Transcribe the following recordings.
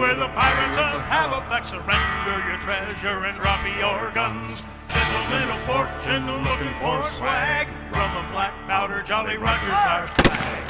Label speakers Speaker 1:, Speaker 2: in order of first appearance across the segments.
Speaker 1: We're the Pirates of Halifax. Surrender your treasure and drop your guns. Gentlemen of fortune looking for swag. From the black powder, Jolly Roger's our flag.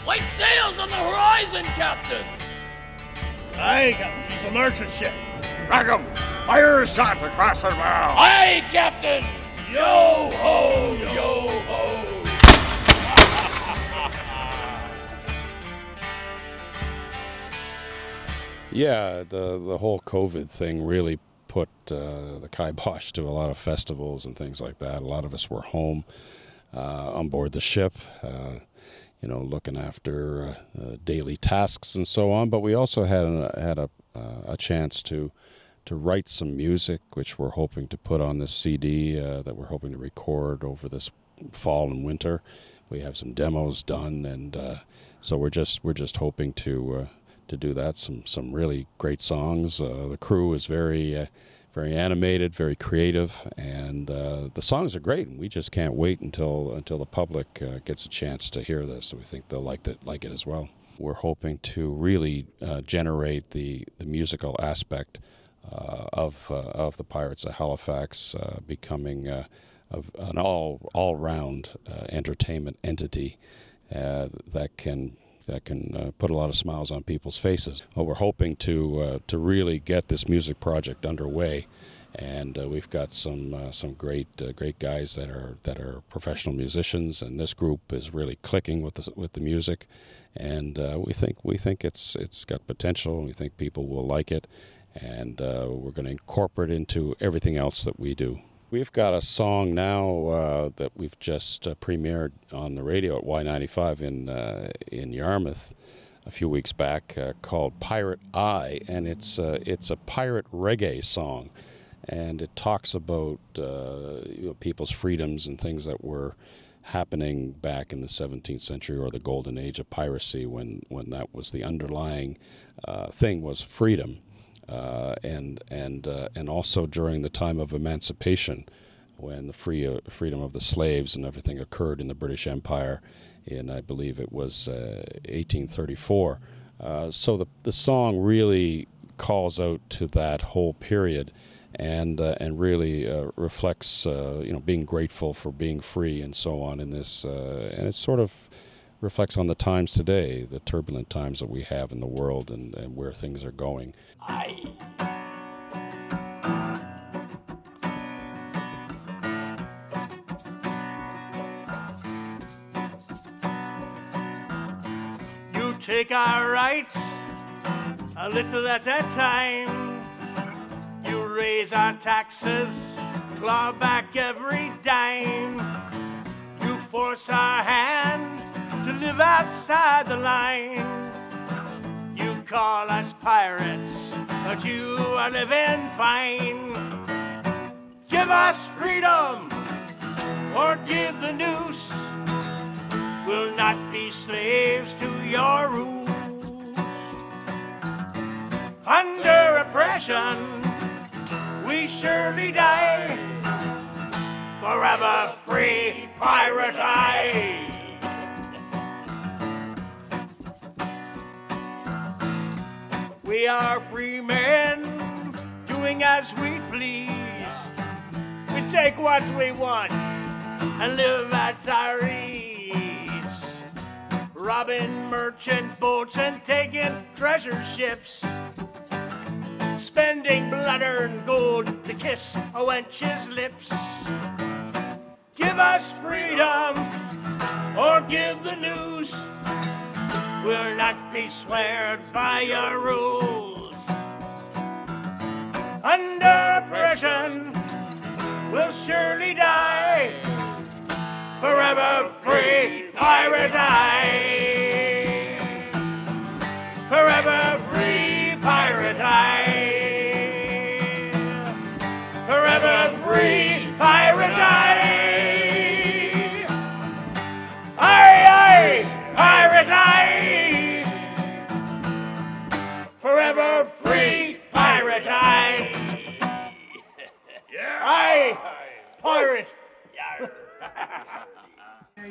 Speaker 2: White sails on the horizon, Captain!
Speaker 3: Aye, Captain, she's a merchant ship. Rag'em, fire a shot across her bow.
Speaker 2: Aye, Captain! Yo ho, yo ho!
Speaker 4: Yeah, the whole COVID thing really put the kibosh to a lot of festivals and things like that. A lot of us were home on board the ship. Looking after daily tasks and so on. But we also had a chance to write some music, which we're hoping to put on this CD that we're hoping to record over this fall and winter. We have some demos done, and so we're just hoping to do that. Some really great songs. The crew is very animated, very creative, and the songs are great, and we just can't wait until the public gets a chance to hear this. So we think they'll like it as well. We're hoping to really generate the musical aspect of the Pirates of Halifax, becoming an all-round entertainment entity that can put a lot of smiles on people's faces. Well, we're hoping to really get this music project underway, and we've got some great guys that are professional musicians, and this group is really clicking with the music, and we think it's got potential, and we think people will like it, and we're going to incorporate it into everything else that we do. We've got a song now that we've just premiered on the radio at Y95 in Yarmouth a few weeks back, called Pirate Eye, and it's a pirate reggae song, and it talks about people's freedoms and things that were happening back in the 17th century, or the golden age of piracy, when that was the underlying thing, was freedom. And also during the time of emancipation, when the freedom of the slaves and everything occurred in the British Empire in, I believe it was 1834. So the song really calls out to that whole period, and really reflects being grateful for being free and so on in this, and it sort of reflects on the times today, the turbulent times that we have in the world, and where things are going.
Speaker 2: Aye.
Speaker 1: You take our rights a little at a time. You raise our taxes, claw back every dime. You force our hand to live outside the line. You call us pirates, but you are living fine. Give us freedom, or give the noose. We'll not be slaves to your rules. Under oppression, we surely die. Forever free, pirate eye. We are free men, doing as we please. We take what we want and live at our ease. Robbing merchant boats and taking treasure ships. Spending blood and gold to kiss a wench's lips. Give us freedom, or give the news. We'll not be sweared by your rules. Under oppression, we'll surely die. Forever free, pirate eye. Forever free, pirate eye. Forever free, pirate eye. Aye, aye, pirate eye.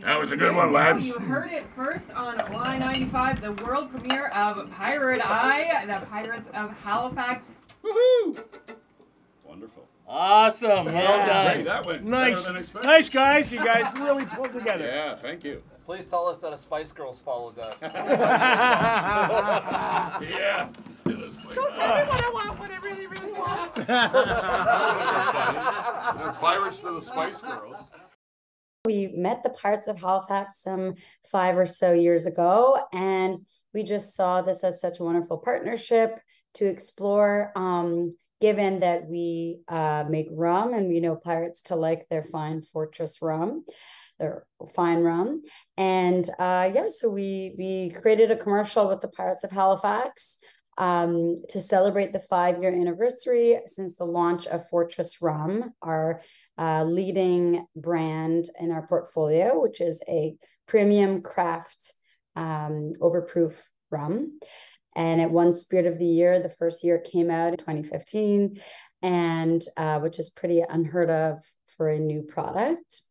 Speaker 3: That was a good one, lads.
Speaker 5: You heard it first on Y95, the world premiere of Pirate Eye, the Pirates of Halifax. Woohoo!
Speaker 3: Wonderful.
Speaker 6: Awesome. Well done.
Speaker 3: Hey, that went
Speaker 1: Nice.
Speaker 3: better than expected.
Speaker 1: Nice, guys. You guys really pulled together.
Speaker 3: Yeah, thank you.
Speaker 6: Please tell us that a Spice Girls followed that.
Speaker 3: Yeah.
Speaker 5: Don't tell me what I want, what I really, really want.
Speaker 3: The Pirates to the Spice Girls.
Speaker 7: We met the Pirates of Halifax some 5 or so years ago, and we just saw this as such a wonderful partnership to explore, given that we make rum, and we know pirates to like their fine fortress rum, their fine rum. And so we created a commercial with the Pirates of Halifax to celebrate the 5-year anniversary since the launch of Fortress Rum, our leading brand in our portfolio, which is a premium craft overproof rum. And it won Spirit of the Year. The first year it came out in 2015, and which is pretty unheard of for a new product.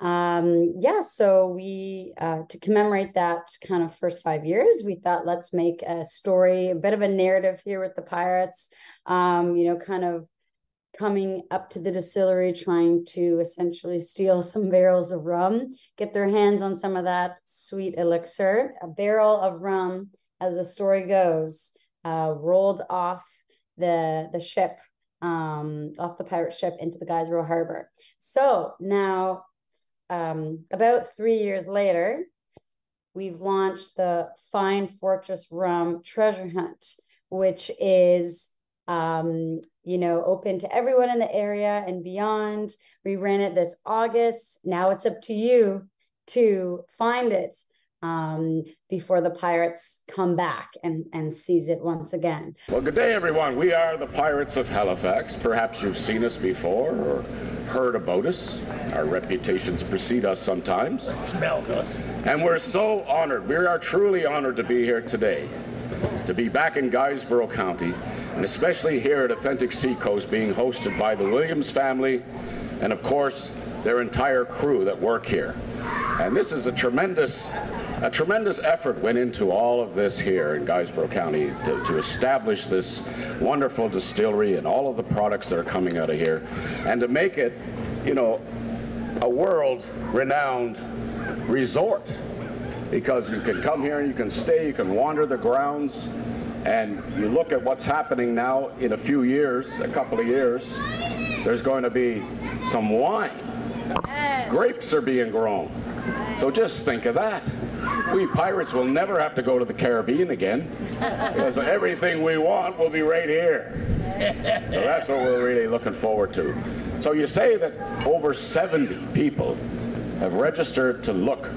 Speaker 7: So we, to commemorate that kind of first 5 years, we thought, let's make a story, a bit of a narrative here with the Pirates, kind of coming up to the distillery, trying to essentially steal some barrels of rum, get their hands on some of that sweet elixir. A barrel of rum, as the story goes, rolled off the ship, off the pirate ship into the Guysborough Harbor. So now, about 3 years later, we've launched the Fine Fortress Rum Treasure Hunt, which is, open to everyone in the area and beyond. We ran it this August. Now it's up to you to find it before the pirates come back and seize it once again.
Speaker 8: Well, good day, everyone. We are the Pirates of Halifax. Perhaps you've seen us before or heard about us. Our reputations precede us sometimes.
Speaker 3: Smell us.
Speaker 8: And we're so honored. We are truly honored to be here today, to be back in Guysborough County, and especially here at Authentic Seacoast, being hosted by the Williams family and, of course, their entire crew that work here. And this is a tremendous effort went into all of this here in Guysborough County to establish this wonderful distillery and all of the products that are coming out of here, and to make it, a world-renowned resort, because you can come here and you can stay, you can wander the grounds, and you look at what's happening now. In a few years, a couple of years, there's going to be some wine. Grapes are being grown. So just think of that. We pirates will never have to go to the Caribbean again, because everything we want will be right here. So that's what we're really looking forward to. So you say that over 70 people have registered to look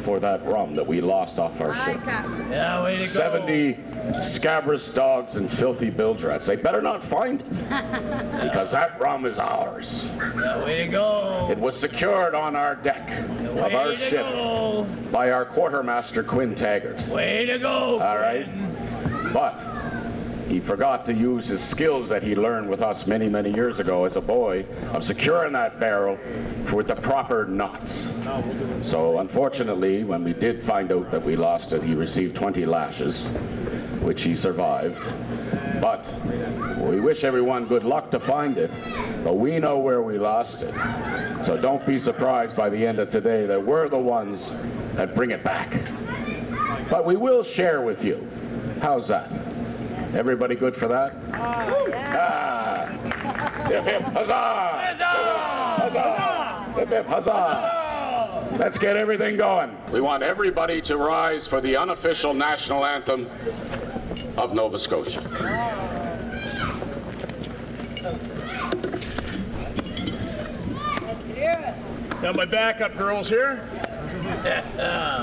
Speaker 8: for that rum that we lost off our ship.
Speaker 2: Yeah, way to
Speaker 8: 70 scabrous dogs and filthy bilge rats. They better not find it, because that rum is ours.
Speaker 2: Yeah, way to go.
Speaker 8: It was secured on our deck of our ship by our quartermaster, Quinn Taggart.
Speaker 2: Way to go.
Speaker 8: All right. But he forgot to use his skills that he learned with us many, many years ago as a boy of securing that barrel with the proper knots. So unfortunately, when we did find out that we lost it, he received 20 lashes, which he survived. But we wish everyone good luck to find it, but we know where we lost it. So don't be surprised by the end of today that we're the ones that bring it back. But we will share with you. How's that? Everybody good for that? Hip hip huzzah! Huzzah! Huzzah! Hip hip huzzah! Let's get everything going. We want everybody to rise for the unofficial national anthem of Nova Scotia.
Speaker 1: Let's hear it. Got my backup girls here.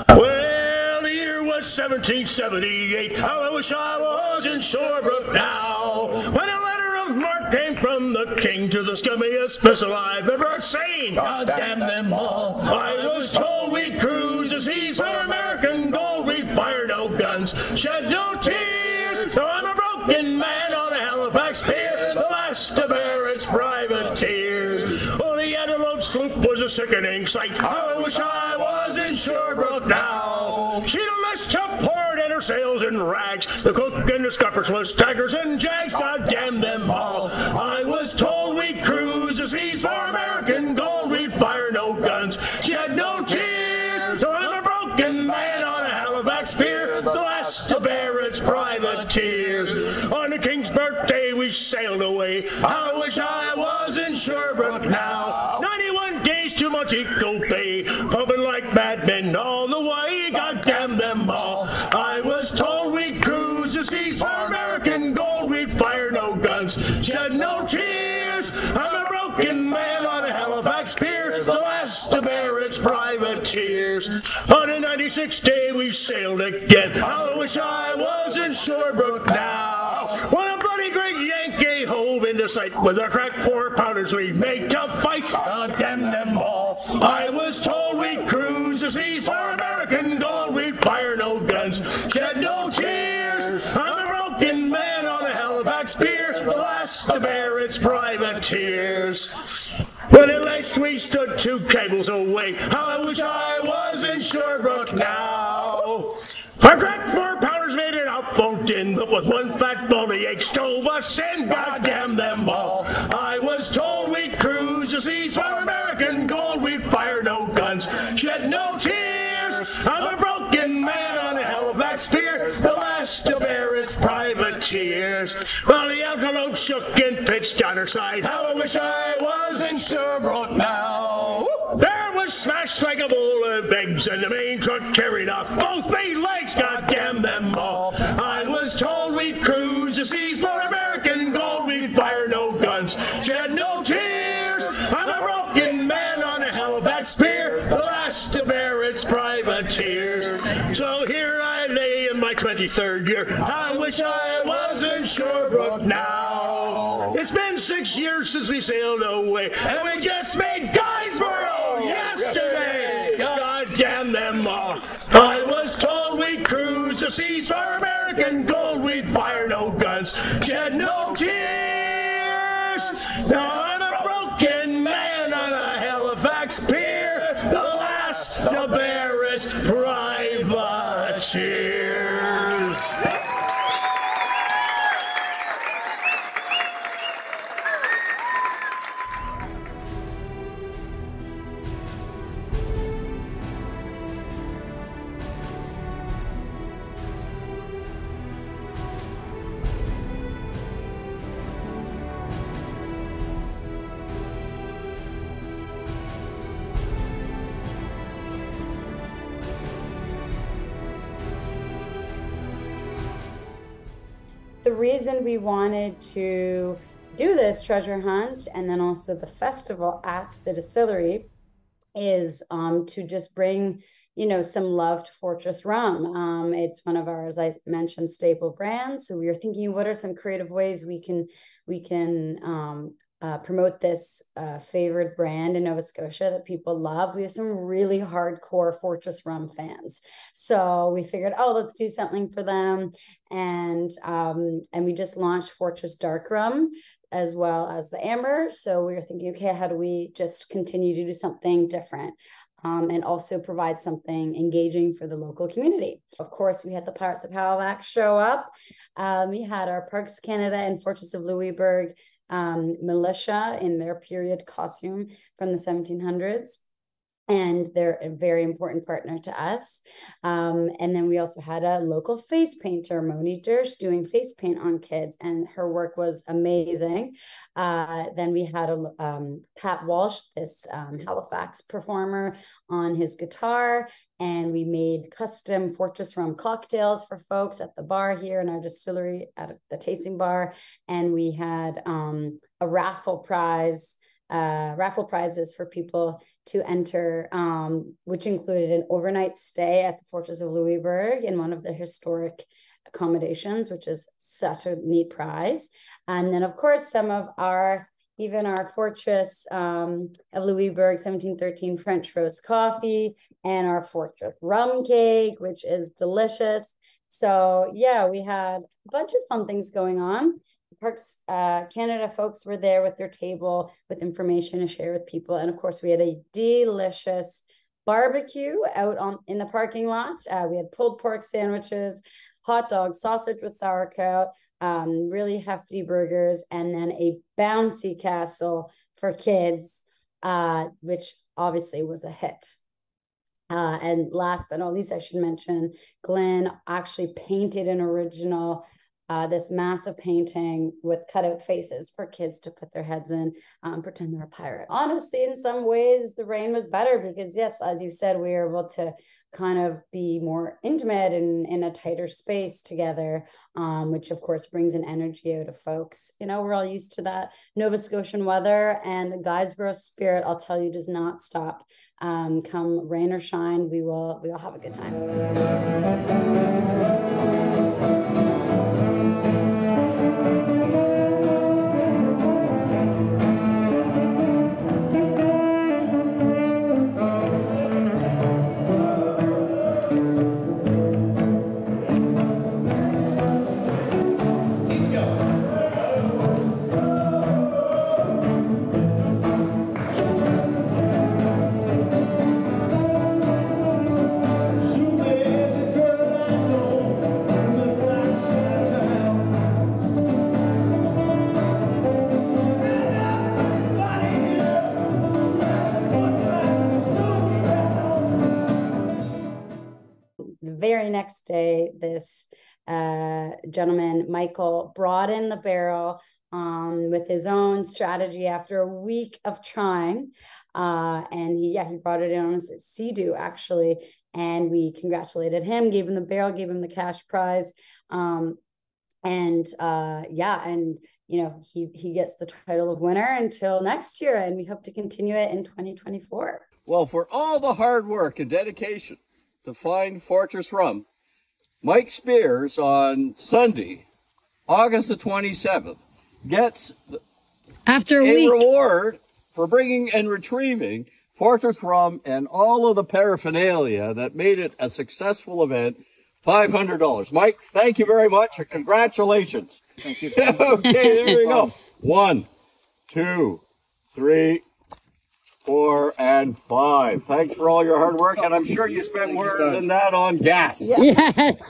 Speaker 3: Well, the year was 1778. How I wish I was in Shorebrook now. When a letter of marque came from the king to the scummiest vessel I've ever seen. God damn them all. I was told we'd cruise the seas for American gold. We'd fire no guns, shed no tears. So I'm a broken man on a Halifax pier, the last of Barrett's privateers. Oh, the Antelope sloop was a sickening sight. How I wish I was in Sherbrooke now. She'd a list to port and her sails in rags. The cook and the scuppers was staggers and jags. God damn them all. I was told we'd cruise the seas for American gold. We'd fire no guns. She had no tears. So I'm a broken man on a Halifax pier. The last of Barrett's privateers. On the King's birthday we sailed away. How I wish I was in Sherbrooke now. 91 days to Montego Bay, pumping like madmen all the way. God damn them all. I was told we'd cruise the seas for American gold. We'd fire no guns, shed no tears. I'm a broken man on a Halifax pier, the last of Barrett's privateers. On the 96th day we sailed again. How I wish I was in Sherbrooke now. What a bloody great Yankee hove into sight. With our crack 4-pounders we made to fight. God damn them all. I was told we'd cruise the seas for American gold. We'd fire no guns, shed no tears. I'm a broken man on a Halifax pier, the last of Barrett's privateers. When at last we stood 2 cables away, how I wish I was in Sherbrooke now. Our crack 4-pounders made it out boat in, but with one fat baldy egg stove us in. God damn them all. I was told we'd cruise the seas for American gold. We'd fire no guns, shed no tears. I'm a broken man on a Halifax pier, the last of Barrett's privateers. Well, the outload shook and pitched on her side. How I wish I was in Sherbrooke now. There was smashed like a bowl of eggs, and the main truck carried off both main legs. God damn them all. I was told we'd cruise the seas for American gold. We'd fire no guns, shed no tears. I'm a broken man on a Halifax pier, the last of Barrett's privateers. So here I lay in my 23rd year. I wish I was in Sherbrooke now. It's been 6 years since we sailed away, and we just made Guysborough yesterday. God damn them all. I was told we'd cruise the seas for American gold. We'd fire no guns, shed no tears. Now I'm a broken man on a Halifax pier, the last of Barrett's privateers.
Speaker 7: The reason we wanted to do this treasure hunt and then also the festival at the distillery is to just bring, you know, some love to Fortress Rum. It's one of our, as I mentioned, staple brands. So we were thinking, what are some creative ways we can promote this favorite brand in Nova Scotia that people love. We have some really hardcore Fortress Rum fans. So we figured, oh, let's do something for them. And we just launched Fortress Dark Rum as well as the Amber. So we were thinking, okay, how do we just continue to do something different? And also provide something engaging for the local community. Of course, we had the Pirates of Halifax show up. We had our Parks Canada and Fortress of Louisbourg militia in their period costume from the 1700s. And they're a very important partner to us. And then we also had a local face painter, Moni Dersh, doing face paint on kids, and her work was amazing. Then we had Pat Walsh, this Halifax performer, on his guitar, and we made custom Fortress Rum cocktails for folks at the bar here in our distillery at the tasting bar. And we had a raffle prizes for people to enter, which included an overnight stay at the Fortress of Louisbourg in one of the historic accommodations, which is such a neat prize. And then, of course, some of our Fortress of Louisbourg 1713 French roast coffee and our Fortress rum cake, which is delicious. So yeah, we had a bunch of fun things going on. Parks Canada folks were there with their table with information to share with people. And of course, we had a delicious barbecue out in the parking lot. We had pulled pork sandwiches, hot dogs, sausage with sauerkraut, really hefty burgers, and then a bouncy castle for kids, which obviously was a hit. And last but not least, I should mention, Glenn actually painted an original, this massive painting with cutout faces for kids to put their heads in, pretend they're a pirate. Honestly, in some ways, the rain was better because, yes, as you said, we were able to kind of be more intimate and in a tighter space together, which of course brings an energy out of folks. You know, we're all used to that Nova Scotian weather, and the Guysborough spirit, I'll tell you, does not stop. Come rain or shine, we will have a good time. The very next day, this gentleman, Michael, brought in the barrel with his own strategy after a week of trying. And he brought it in on his Sea-Doo, actually. And we congratulated him, gave him the barrel, gave him the cash prize. And you know, he gets the title of winner until next year. And we hope to continue it in 2024.
Speaker 9: Well, for all the hard work and dedication to find Fortress Rum, Mike Spears on Sunday, August the 27th, gets
Speaker 10: after a
Speaker 9: week reward for bringing and retrieving Fortress Rum and all of the paraphernalia that made it a successful event. $500. Mike, thank you very much and congratulations.
Speaker 6: Thank you.
Speaker 9: Okay, there we go. 1, 2, 3, 4, and 5. Thanks for all your hard work, and I'm sure you spent more than that on gas.
Speaker 10: Yes.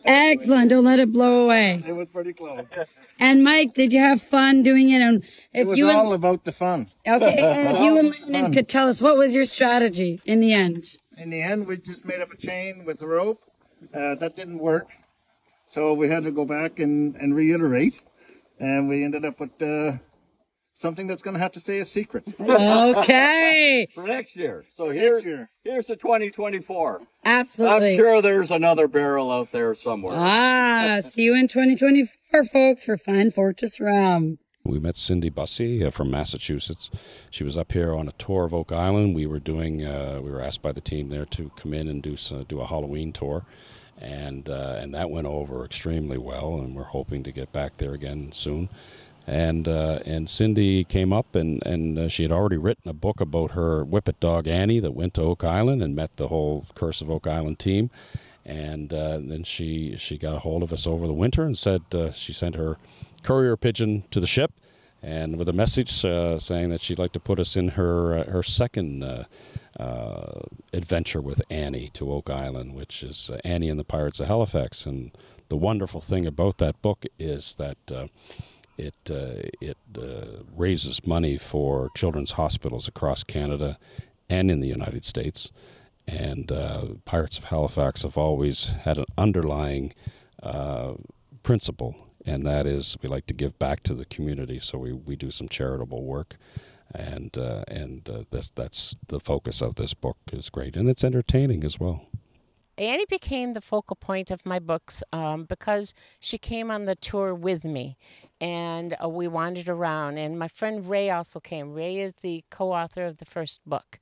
Speaker 10: Excellent. Don't let it blow away.
Speaker 6: It was pretty close.
Speaker 10: And Mike, did you have fun doing it? And if
Speaker 6: it was
Speaker 10: you
Speaker 6: all about the fun.
Speaker 10: Okay, and if you and Landon could tell us, what was your strategy in the end?
Speaker 6: In the end, we just made up a chain with a rope. That didn't work. So we had to go back and reiterate. And we ended up with something that's going to have to stay a secret.
Speaker 10: Okay.
Speaker 9: For next year. So here's the 2024.
Speaker 10: Absolutely.
Speaker 9: I'm sure there's another barrel out there somewhere.
Speaker 10: See you in 2024, folks, for Fine Fortress Rum.
Speaker 4: We met Cindy Bussey from Massachusetts. She was up here on a tour of Oak Island. We were doing. We were asked by the team there to come in and do a Halloween tour, and that went over extremely well. And we're hoping to get back there again soon. And Cindy came up and she had already written a book about her whippet dog Annie that went to Oak Island and met the whole Curse of Oak Island team. And then she got a hold of us over the winter and said she sent her courier pigeon to the ship and with a message saying that she'd like to put us in her second adventure with Annie to Oak Island, which is Annie and the Pirates of Halifax. And the wonderful thing about that book is that it raises money for children's hospitals across Canada and in the United States. And Pirates of Halifax have always had an underlying principle, and that is we like to give back to the community. So we do some charitable work, and that's the focus of this book. Is great, and it's entertaining as well.
Speaker 11: Annie became the focal point of my books because she came on the tour with me, and we wandered around. And my friend Ray also came. Ray is the co-author of the first book.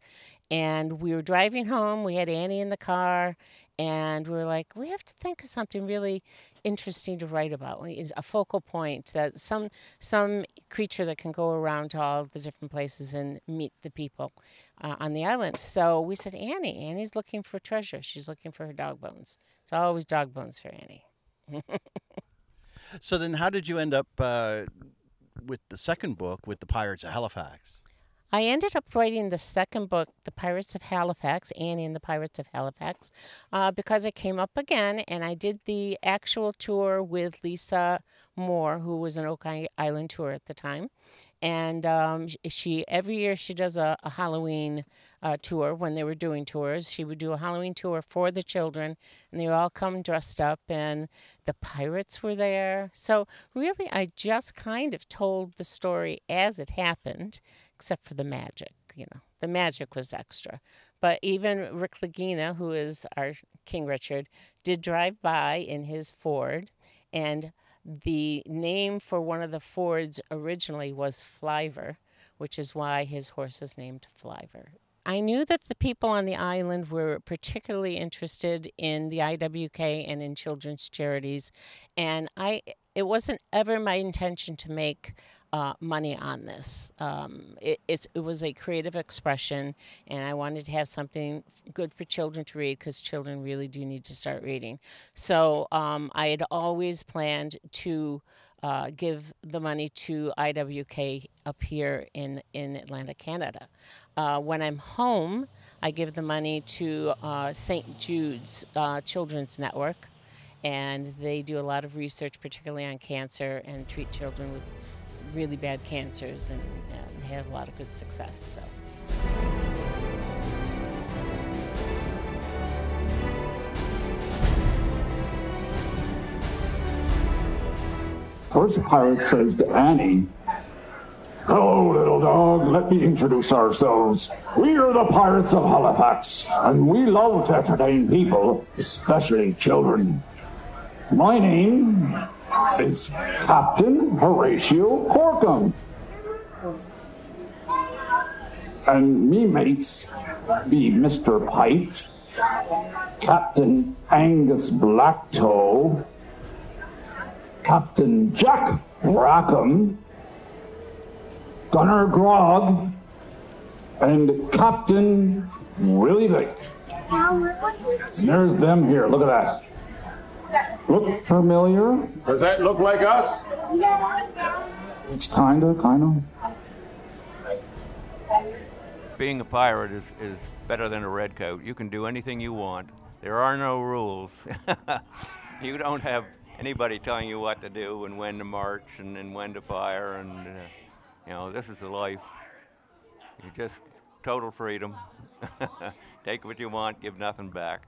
Speaker 11: And we were driving home. We had Annie in the car, and we were like, we have to think of something really interesting to write about. A focal point, that some creature that can go around to all the different places and meet the people on the island. So we said, Annie's looking for treasure. She's looking for her dog bones. It's always dog bones for Annie.
Speaker 12: So then how did you end up with the second book with the Pirates of Halifax?
Speaker 11: I ended up writing the second book, The Pirates of Halifax, Annie and the Pirates of Halifax, because it came up again, and I did the actual tour with Lisa Moore, who was an Oak Island tour at the time. And she every year she does a Halloween tour. When they were doing tours, she would do a Halloween tour for the children, and they would all come dressed up, and the pirates were there. So really, I just kind of told the story as it happened, except for the magic. The magic was extra. But even Rick Lagina, who is our King Richard, did drive by in his Ford, and the name for one of the Fords originally was Flyver, which is why his horse is named Flyver. I knew that the people on the island were particularly interested in the IWK and in children's charities, and it wasn't ever my intention to make money on this. It was a creative expression, and I wanted to have something good for children to read, because children really do need to start reading. So I had always planned to give the money to IWK up here in Atlantic, Canada. When I'm home, I give the money to St. Jude's Children's Network, and they do a lot of research, particularly on cancer, and treat children with really bad cancers, and they have a lot of good success. So.
Speaker 13: First pirate says to Annie, "Hello, little dog. Let me introduce ourselves. We are the Pirates of Halifax, and we love to entertain people, especially children. My name is Captain Horatio Corkum. And me mates be Mr. Pipes, Captain Angus Blacktoe, Captain Jack Rackham, Gunner Grog, and Captain Willie Lake. There's them here. Look at that. Look familiar?
Speaker 14: Does that look like us?
Speaker 13: It's kind of.
Speaker 15: Being a pirate is better than a redcoat. You can do anything you want. There are no rules. You don't have anybody telling you what to do and when to march and when to fire, and this is the life. You just total freedom. Take what you want, give nothing back.